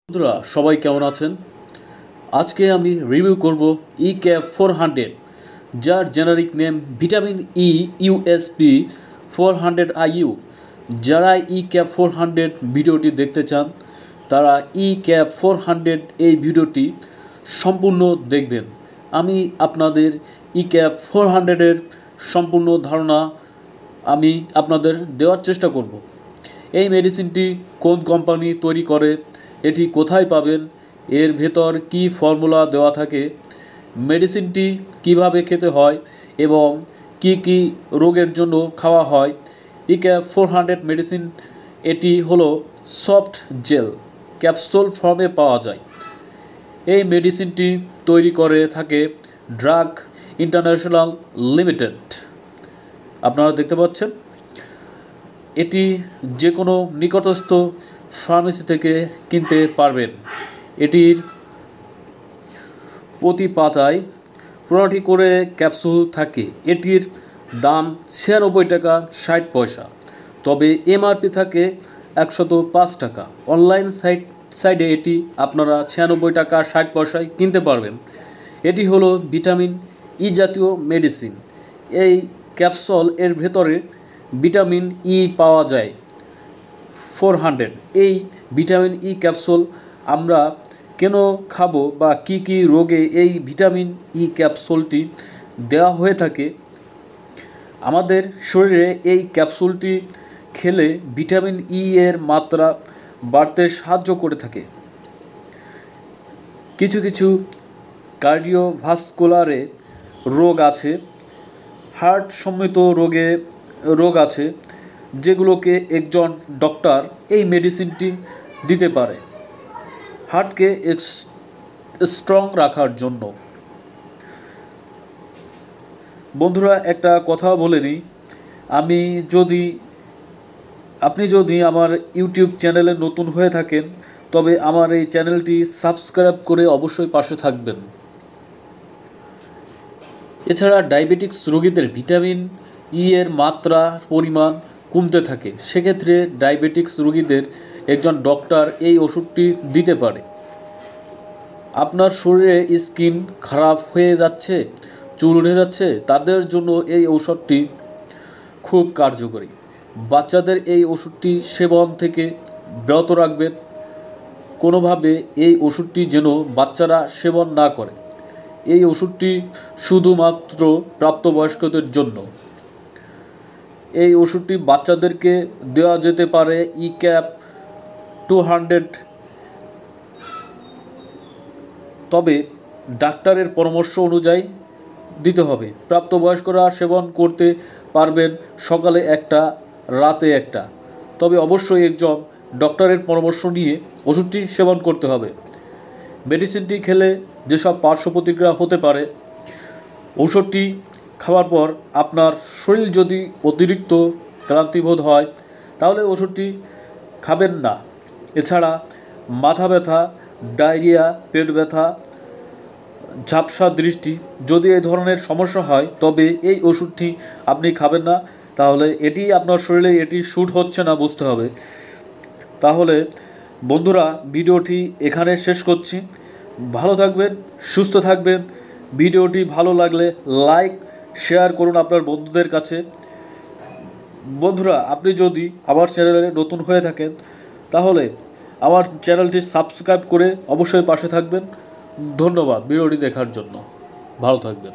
বন্ধুরা সবাই কেমন আছেন? আজকে আমি রিভিউ করব ই ক্যাপ 400, যার generic name vitamin E USP 400 IU. যারা ই ক্যাপ 400 ভিডিওটি দেখতে চান তারা ই ক্যাপ 400 এই ভিডিওটি সম্পূর্ণ দেখবেন। আমি আপনাদের ই ক্যাপ 400-এর সম্পূর্ণ ধারণা আমি আপনাদের দেওয়ার চেষ্টা করব। এই মেডিসিনটি কোন কোম্পানি তৈরি করে, এটি কোথায় পাবেন, এর ভেতর কি ফর্মুলা দেওয়া থাকে, মেডিসিনটি কিভাবে খেতে হয় এবং কি কি রোগের জন্য খাওয়া হয়। ই ক্যাপ 400 মেডিসিন এটি হলো সফট জেল ক্যাপসুল ফর্মে পাওয়া যায়। এই মেডিসিনটি তৈরি করে থাকে ড্রাগ ইন্টারন্যাশনাল লিমিটেড। আপনারা দেখতে পাচ্ছেন এটি যে কোনো নিকটস্থ ফার্মেসি থেকে কিনতে পারবেন। এটির প্রতি পাতায় 15টি করে ক্যাপসুল থাকে। এটির দাম 96 টাকা 60 পয়সা, তবে এমআরপি থাকে 105 টাকা। অনলাইন সাইটে এটি আপনারা 96 টাকা 60 পয়সায় কিনতে পারবেন। এটি হলো ভিটামিন ই জাতীয় মেডিসিন। এই ক্যাপসুল এর ভেতরে ভিটামিন ই পাওয়া যায় 400। এই ভিটামিন ই ক্যাপসুল আমরা কেন খাবো বা কি কি রোগে এই ভিটামিন ই ক্যাপসুলটি দেওয়া হয়ে থাকে? আমাদের শরীরে এই ক্যাপসুলটি খেলে ভিটামিন ই এর মাত্রা বাড়তে সাহায্য করে থাকে। কিছু কিছু কার্ডিওভাস্কুলারে রোগ আছে, হার্ট সম্মিত রোগ আছে, যেগুলোকে একজন ডক্টর এই মেডিসিনটি দিতে পারে হার্টকে স্ট্রং রাখার জন্য। বন্ধুরা একটা কথা বলে নিই, আপনি যদি আমার ইউটিউব চ্যানেলে নতুন হয়ে থাকেন তবে আমার এই চ্যানেলটি সাবস্ক্রাইব করে অবশ্যই পাশে থাকবেন। এছাড়া ডায়াবেটিক্স রোগীদের ভিটামিন ই এর মাত্রা পরিমাণ কমতে থাকে, সেক্ষেত্রে ডায়াবেটিক্স রোগীদের একজন ডক্টর এই ওষুধটি দিতে পারে। আপনার শরীরে স্কিন খারাপ হয়ে যাচ্ছে, চুল উঠে যাচ্ছে, তাদের জন্য এই ঔষধটি খুব কার্যকরী। বাচ্চাদের এই ওষুধটি সেবন থেকে বিরত রাখবেন। কোনোভাবে এই ওষুধটি যেন বাচ্চারা সেবন না করে। এই ওষুধটি শুধুমাত্র প্রাপ্তবয়স্কদের জন্য। এই ওষুধটি বাচ্চাদেরকে দেওয়া যেতে পারে ই ক্যাপ 200, তবে ডাক্তারের পরামর্শ অনুযায়ী দিতে হবে। প্রাপ্তবয়স্করা সেবন করতে পারবেন সকালে একটা, রাতে একটা, তবে অবশ্যই একজন ডক্টরের পরামর্শ নিয়ে ওষুধটি সেবন করতে হবে। মেডিসিনটি খেলে যেসব পার্শ্ব প্রতিক্রিয়া হতে পারে, ঔষধটি খাওয়ার পর আপনার শরীর যদি অতিরিক্ত ক্লান্তিবোধ হয় তাহলে ওষুধটি খাবেন না। এছাড়া মাথা ব্যথা, ডায়রিয়া, পেট ব্যথা, ঝাপসা দৃষ্টি, যদি এই ধরনের সমস্যা হয় তবে এই ওষুধটি আপনি খাবেন না। তাহলে এটি আপনার শরীরে এটি শ্যুট হচ্ছে না বুঝতে হবে। তাহলে বন্ধুরা ভিডিওটি এখানে শেষ করছি। ভালো থাকবেন, সুস্থ থাকবেন। ভিডিওটি ভালো লাগলে লাইক শেয়ার করুন আপনার বন্ধুদের কাছে। বন্ধুরা আপনি যদি আমার চ্যানেলে নতুন হয়ে থাকেন তাহলে আমার চ্যানেলটি সাবস্ক্রাইব করে অবশ্যই পাশে থাকবেন। ধন্যবাদ ভিডিওটি দেখার জন্য। ভালো থাকবেন।